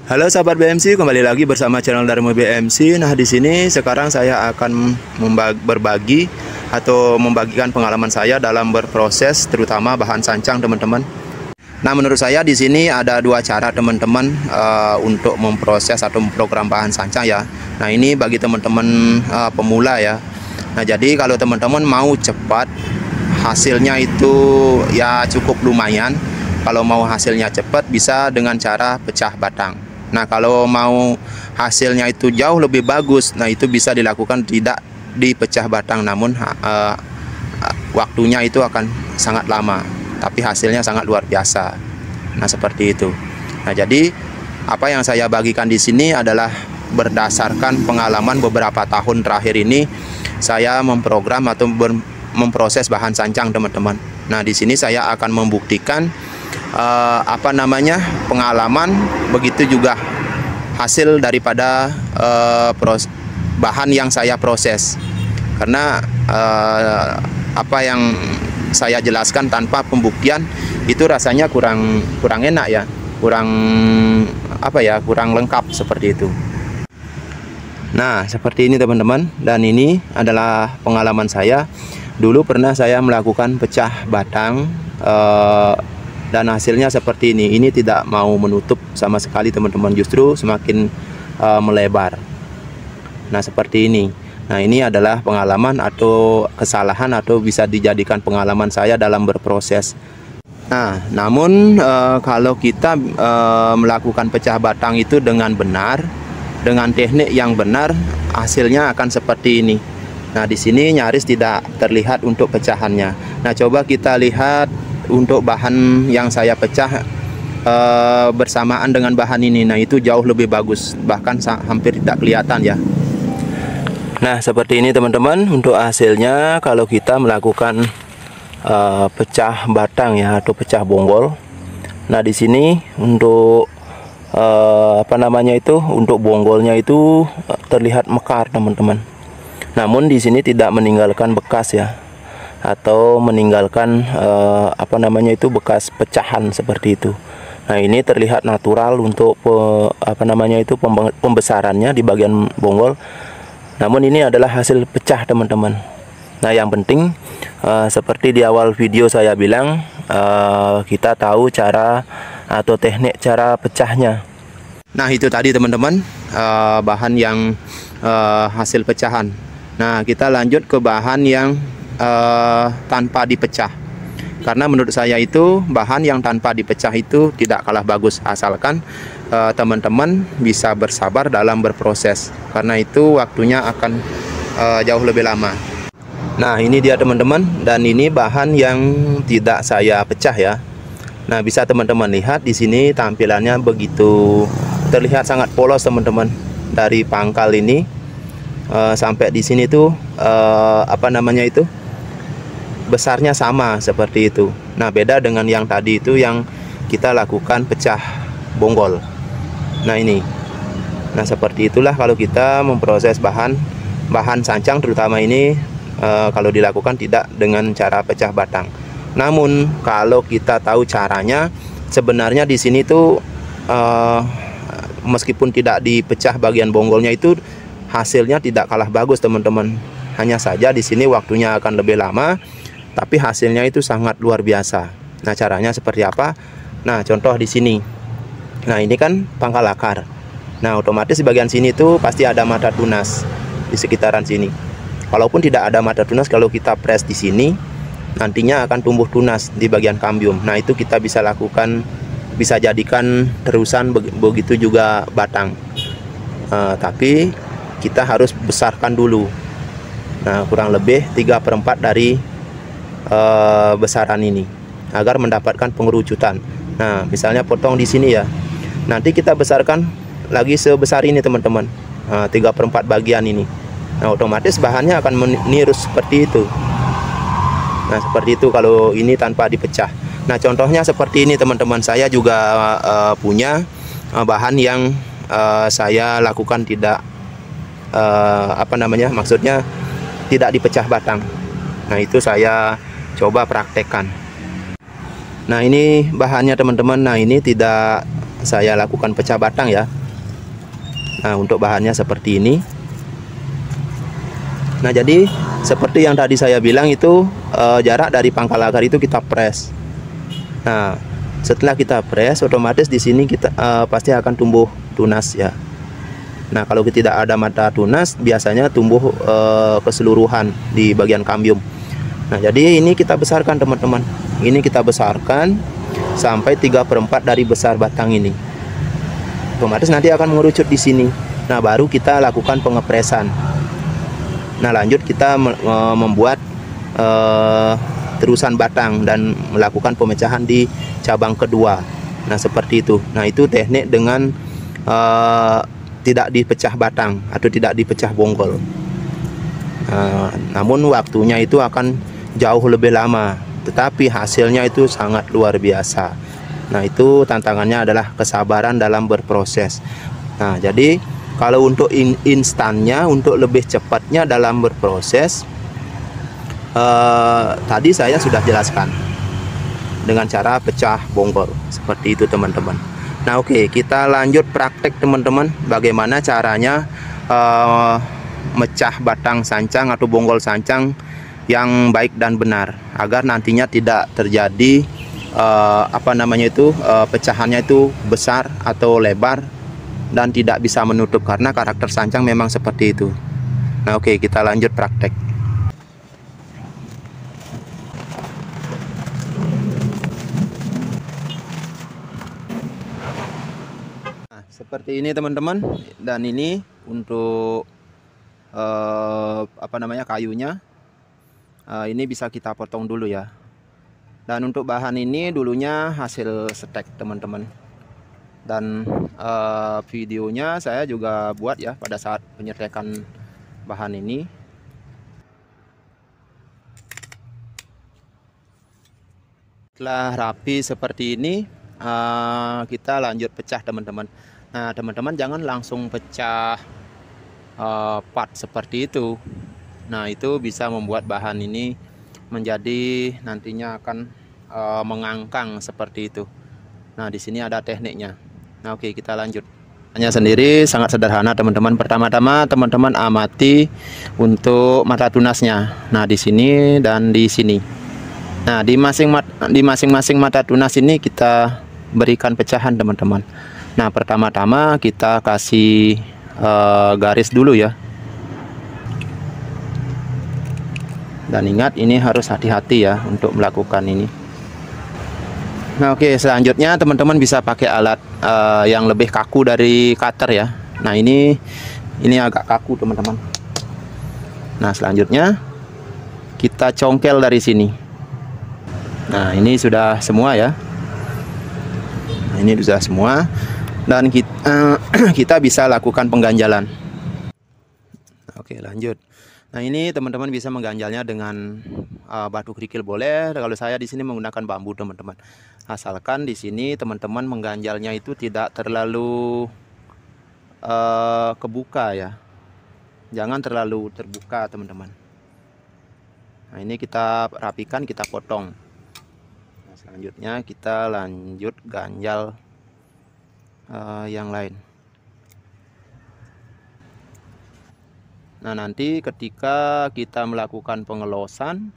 Halo sahabat BMC, kembali lagi bersama channel Darmo BMC. Nah, di sini sekarang saya akan berbagi atau membagikan pengalaman saya dalam berproses, terutama bahan sancang, teman-teman. Nah, menurut saya di sini ada dua cara, teman-teman, untuk memproses atau memprogram bahan sancang ya. Nah, ini bagi teman-teman pemula ya. Nah, jadi kalau teman-teman mau cepat, hasilnya itu ya cukup lumayan. Kalau mau hasilnya cepat, bisa dengan cara pecah batang. Nah, kalau mau hasilnya itu jauh lebih bagus, nah itu bisa dilakukan tidak dipecah batang, namun waktunya itu akan sangat lama, tapi hasilnya sangat luar biasa. Nah, seperti itu. Nah, jadi apa yang saya bagikan di sini adalah berdasarkan pengalaman beberapa tahun terakhir ini saya memprogram atau memproses bahan sancang, teman-teman. Nah, di sini saya akan membuktikan pengalaman, begitu juga hasil daripada bahan yang saya proses. Karena apa yang saya jelaskan tanpa pembuktian itu rasanya kurang enak ya, kurang lengkap seperti itu. Nah, seperti ini teman-teman, dan ini adalah pengalaman saya. Dulu pernah saya melakukan pecah batang dan hasilnya seperti ini. Ini tidak mau menutup sama sekali, teman-teman, justru semakin melebar. Nah, seperti ini. Nah, ini adalah pengalaman atau kesalahan atau bisa dijadikan pengalaman saya dalam berproses. Nah, namun kalau kita melakukan pecah batang itu dengan benar, dengan teknik yang benar, hasilnya akan seperti ini. Nah, di sini nyaris tidak terlihat untuk pecahannya. Nah, coba kita lihat untuk bahan yang saya pecah bersamaan dengan bahan ini. Nah, itu jauh lebih bagus, bahkan hampir tidak kelihatan ya. Nah, seperti ini teman-teman untuk hasilnya kalau kita melakukan pecah batang ya, atau pecah bonggol. Nah, di sini untuk untuk bonggolnya itu terlihat mekar, teman-teman. Namun di sini tidak meninggalkan bekas ya, atau meninggalkan bekas pecahan seperti itu. Nah, ini terlihat natural untuk pembesarannya di bagian bonggol. Namun ini adalah hasil pecah, teman-teman. Nah, yang penting seperti di awal video saya bilang, kita tahu cara atau teknik cara pecahnya. Nah, itu tadi teman-teman bahan yang hasil pecahan. Nah, kita lanjut ke bahan yang tanpa dipecah. Karena menurut saya itu bahan yang tanpa dipecah itu tidak kalah bagus, asalkan teman-teman bisa bersabar dalam berproses. Karena itu waktunya akan jauh lebih lama. Nah, ini dia teman-teman, dan ini bahan yang tidak saya pecah ya. Nah, bisa teman-teman lihat di sini tampilannya begitu terlihat sangat polos, teman-teman. Dari pangkal ini sampai di sini tuh besarnya sama seperti itu. Nah, beda dengan yang tadi itu yang kita lakukan pecah bonggol. Nah, ini. Nah, seperti itulah kalau kita memproses bahan sancang, terutama ini kalau dilakukan tidak dengan cara pecah batang. Namun kalau kita tahu caranya, sebenarnya di sini tuh meskipun tidak dipecah bagian bonggolnya itu hasilnya tidak kalah bagus, teman-teman. Hanya saja di sini waktunya akan lebih lama, tapi hasilnya itu sangat luar biasa. Nah, caranya seperti apa? Nah, contoh di sini. Nah, ini kan pangkal akar. Nah, otomatis di bagian sini tuh pasti ada mata tunas di sekitaran sini. Kalaupun tidak ada mata tunas, kalau kita press di sini, nantinya akan tumbuh tunas di bagian kambium. Nah, itu kita bisa lakukan, bisa jadikan terusan, begitu juga batang. Tapi kita harus besarkan dulu. Nah, kurang lebih 3/4 dari besaran ini agar mendapatkan pengerucutan. Nah, misalnya potong di sini ya, nanti kita besarkan lagi sebesar ini, teman-teman. 3/4 bagian ini. Nah, otomatis bahannya akan meniru seperti itu. Nah, seperti itu kalau ini tanpa dipecah. Nah, contohnya seperti ini, teman-teman. Saya juga punya bahan yang saya lakukan tidak maksudnya tidak dipecah batang. Nah, itu saya coba praktekkan. Nah, ini bahannya, teman-teman. Nah, ini tidak saya lakukan pecah batang ya. Nah, untuk bahannya seperti ini. Nah, jadi seperti yang tadi saya bilang itu, jarak dari pangkal akar itu kita press. Nah, setelah kita press, otomatis di sini kita pasti akan tumbuh tunas ya. Nah, kalau tidak ada mata tunas, biasanya tumbuh keseluruhan di bagian kambium. Nah, jadi ini kita besarkan teman-teman. Ini kita besarkan sampai 3/4 dari besar batang ini. Otomatis nanti akan mengerucut di sini. Nah, baru kita lakukan pengepresan. Nah, lanjut kita membuat terusan batang dan melakukan pemecahan di cabang kedua. Nah, seperti itu. Nah, itu teknik dengan tidak dipecah batang atau tidak dipecah bonggol. Namun waktunya itu akan jauh lebih lama, tetapi hasilnya itu sangat luar biasa. Nah, itu tantangannya adalah kesabaran dalam berproses. Nah, jadi kalau untuk instannya, untuk lebih cepatnya dalam berproses, tadi saya sudah jelaskan dengan cara pecah bonggol seperti itu teman-teman. Nah, oke, kita lanjut praktek teman-teman, bagaimana caranya mecah batang sancang atau bonggol sancang yang baik dan benar, agar nantinya tidak terjadi pecahannya itu besar atau lebar dan tidak bisa menutup, karena karakter sancang memang seperti itu. Nah, oke, kita lanjut praktek. Seperti ini teman-teman, dan ini untuk kayunya, ini bisa kita potong dulu ya. Dan untuk bahan ini dulunya hasil stek teman-teman, dan videonya saya juga buat ya pada saat penyetekan bahan ini. Setelah rapi seperti ini, kita lanjut pecah teman-teman. Nah, teman-teman jangan langsung pecah part seperti itu. Nah, itu bisa membuat bahan ini menjadi nantinya akan mengangkang seperti itu. Nah, di sini ada tekniknya. Nah, oke, kita lanjut. Hanya sendiri sangat sederhana teman-teman. Pertama-tama teman-teman amati untuk mata tunasnya. Nah, di sini dan di sini. Nah, di masing-masing mata tunas ini kita berikan pecahan teman-teman. Nah, pertama-tama kita kasih garis dulu ya. Dan ingat, ini harus hati-hati ya untuk melakukan ini. Nah, oke, selanjutnya teman-teman bisa pakai alat yang lebih kaku dari cutter ya. Nah, ini agak kaku teman-teman. Nah, selanjutnya kita congkel dari sini. Nah, ini sudah semua ya. Nah, ini sudah semua. Dan kita bisa lakukan pengganjalan. Oke, lanjut. Nah, ini teman-teman bisa mengganjalnya dengan batu kerikil boleh. Kalau saya di sini menggunakan bambu teman-teman. Asalkan di sini teman-teman mengganjalnya itu tidak terlalu kebuka ya. Jangan terlalu terbuka teman-teman. Nah, ini kita rapikan, kita potong. Nah, selanjutnya kita lanjut ganjal yang lain. Nah, nanti ketika kita melakukan pengelosan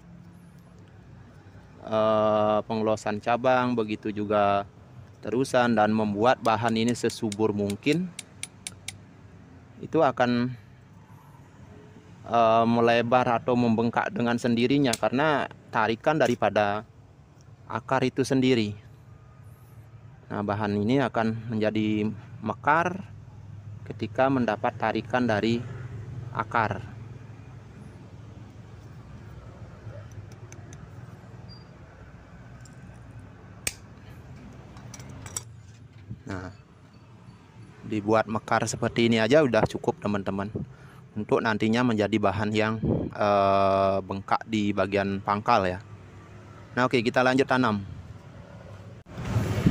cabang, begitu juga terusan, dan membuat bahan ini sesubur mungkin, itu akan melebar atau membengkak dengan sendirinya karena tarikan daripada akar itu sendiri. Nah, bahan ini akan menjadi mekar ketika mendapat tarikan dari akar. Nah, dibuat mekar seperti ini aja udah cukup teman-teman, untuk nantinya menjadi bahan yang bengkak di bagian pangkal ya. Nah, oke, kita lanjut tanam.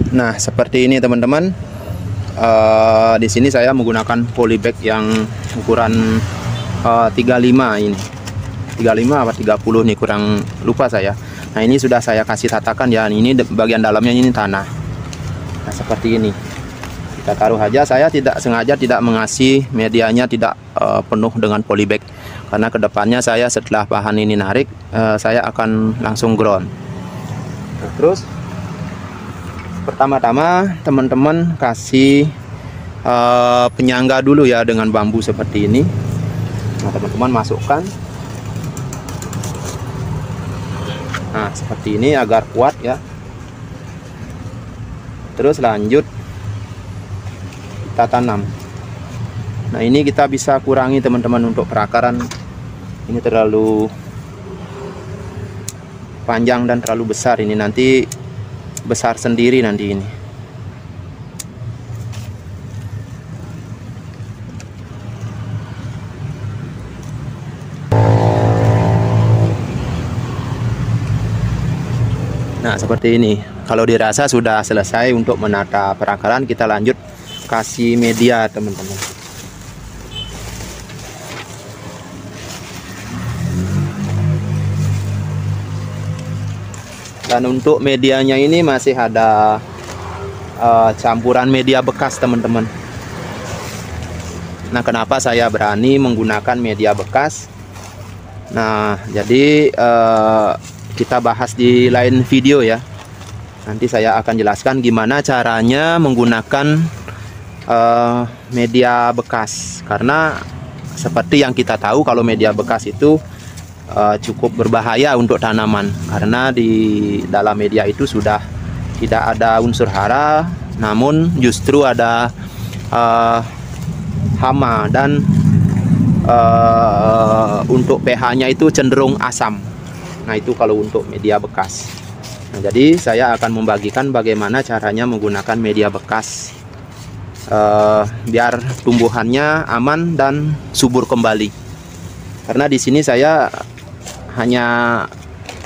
Nah, seperti ini teman-teman. Di sini saya menggunakan polybag yang ukuran 35 ini. 35 apa 30 nih, kurang lupa saya. Nah, ini sudah saya kasih tatakan ya. Ini bagian dalamnya ini tanah. Nah, seperti ini. Kita taruh aja. Saya tidak sengaja tidak mengasih medianya tidak penuh dengan polybag, karena kedepannya saya setelah bahan ini narik, saya akan langsung ground. Nah, terus pertama-tama teman-teman kasih penyangga dulu ya dengan bambu seperti ini. Nah, teman-teman masukkan. Nah, seperti ini agar kuat ya. Terus lanjut kita tanam. Nah, ini kita bisa kurangi teman-teman untuk perakaran. Ini terlalu panjang dan terlalu besar, ini nanti besar sendiri nanti ini. Nah, seperti ini. Kalau dirasa sudah selesai untuk menata perakaran, kita lanjut kasih media teman-teman. Dan untuk medianya ini masih ada campuran media bekas teman-teman. Nah, kenapa saya berani menggunakan media bekas? Nah, jadi kita bahas di lain video ya. Nanti saya akan jelaskan gimana caranya menggunakan media bekas. Karena seperti yang kita tahu, kalau media bekas itu cukup berbahaya untuk tanaman, karena di dalam media itu sudah tidak ada unsur hara, namun justru ada hama, dan untuk pH-nya itu cenderung asam. Nah, itu kalau untuk media bekas. Nah, jadi saya akan membagikan bagaimana caranya menggunakan media bekas biar tumbuhannya aman dan subur kembali. Karena di sini saya hanya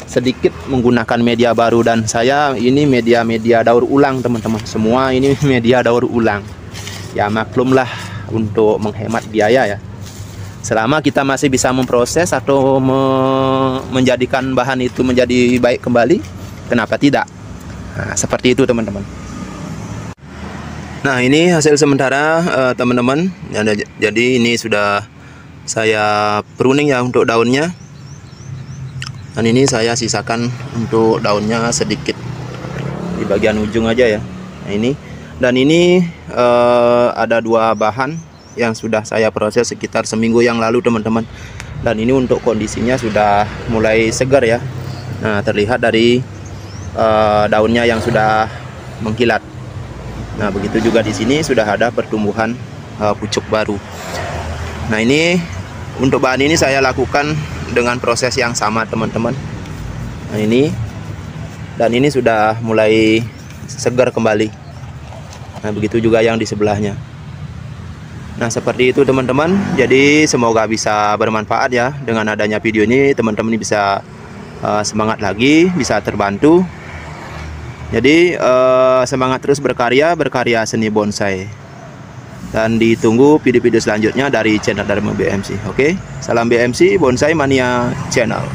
sedikit menggunakan media baru, dan saya ini media daur ulang teman-teman. Semua ini media daur ulang. Ya maklumlah, untuk menghemat biaya ya. Selama kita masih bisa memproses atau menjadikan bahan itu menjadi baik kembali, kenapa tidak? Nah, seperti itu teman-teman. Nah, ini hasil sementara teman-teman. Jadi ini sudah saya pruning ya untuk daunnya. Dan ini saya sisakan untuk daunnya sedikit di bagian ujung aja ya. Nah, ini. Dan ini ada 2 bahan yang sudah saya proses sekitar seminggu yang lalu teman-teman. Dan ini untuk kondisinya sudah mulai segar ya. Nah, terlihat dari daunnya yang sudah mengkilat. Nah, begitu juga di sini sudah ada pertumbuhan pucuk baru. Nah, ini untuk bahan ini saya lakukan dengan proses yang sama teman-teman. Nah, ini, dan ini sudah mulai segar kembali. Nah, begitu juga yang di sebelahnya. Nah, seperti itu teman-teman. Jadi semoga bisa bermanfaat ya. Dengan adanya video ini teman-teman bisa semangat lagi, bisa terbantu. Jadi semangat terus berkarya seni bonsai. Dan ditunggu video-video selanjutnya dari channel Dharma BMC. Oke, salam BMC Bonsai Mania Channel.